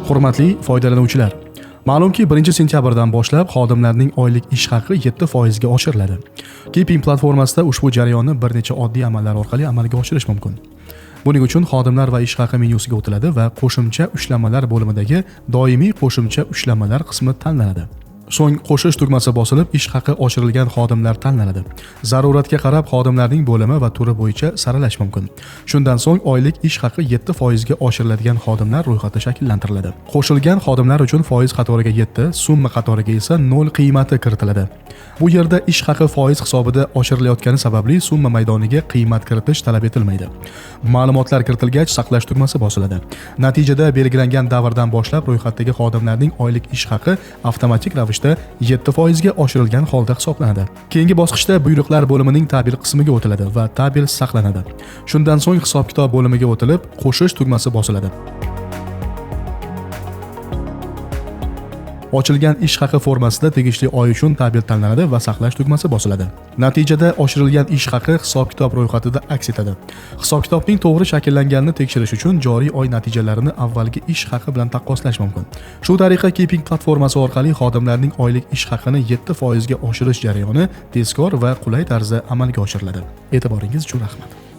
Hurmatli foydalanuvchilar, ma'lumki 1-sentyabrdan boshlab xodimlarning oylik ish haqi 7% ga oshiriladi. Keeping platformasida ushbu jarayonni bir necha oddiy amallar orqali amalga oshirish mumkin. Buning uchun xodimlar va ish haqi menyusiga o'tiladi va qo'shimcha ushlamalar bo'limidagi doimiy qo'shimcha ushlamalar qismi tanlanadi. So'ng qo'shish tugmasi bosilib, ish haqi oshirilgan xodimlar tanlanadi. Zaruratga qarab xodimlarning bo'limi va turi bo'yicha saralash mumkin. Shundan so'ng oylik ish haqi 7% ga oshiriladigan xodimlar ro'yxati shakllantiriladi. Qo'shilgan xodimlar uchun foiz qatoriga 7, summa qatoriga esa 0 qiymati kiritiladi. Bu yerda ish haqi foiz hisobida oshirilayotgani sababli summa maydoniga qiymat kiritish talab etilmaydi. Ma'lumotlar kiritilgach, saqlash tugmasi bosiladi. Natijada belgilangan davrdan boshlab ro'yxatdagi xodimlarning oylik ish haqi avtomatik ravishda 7% ga oshirilgan holda hisoblanadi. Keyingi bosqichda buyruqlar bo'limining tabel qismiga o'tiladi va tabel saqlanadi. Shundan so'ng hisob-kitob bo'limiga o'tilib, qo'shish tugmasi bosiladi. Ochilgan ish haqi formasida tegishli oy uchun tabel tanlanadi va saqlash tugmasi bosiladi. Natijada oshirilgan ish haqi hisob-kitob ro'yxatida aks etadi. Hisob-kitobning to'g'ri shakllanganini tekshirish uchun joriy oy natijalarini avvalgi ish haqi bilan taqqoslash mumkin. Shu tariqa Keeping platformasi orqali xodimlarning oylik ish haqini 7% ga oshirish jarayoni tezkor va qulay tarzda amalga oshiriladi. E'tiboringiz uchun rahmat.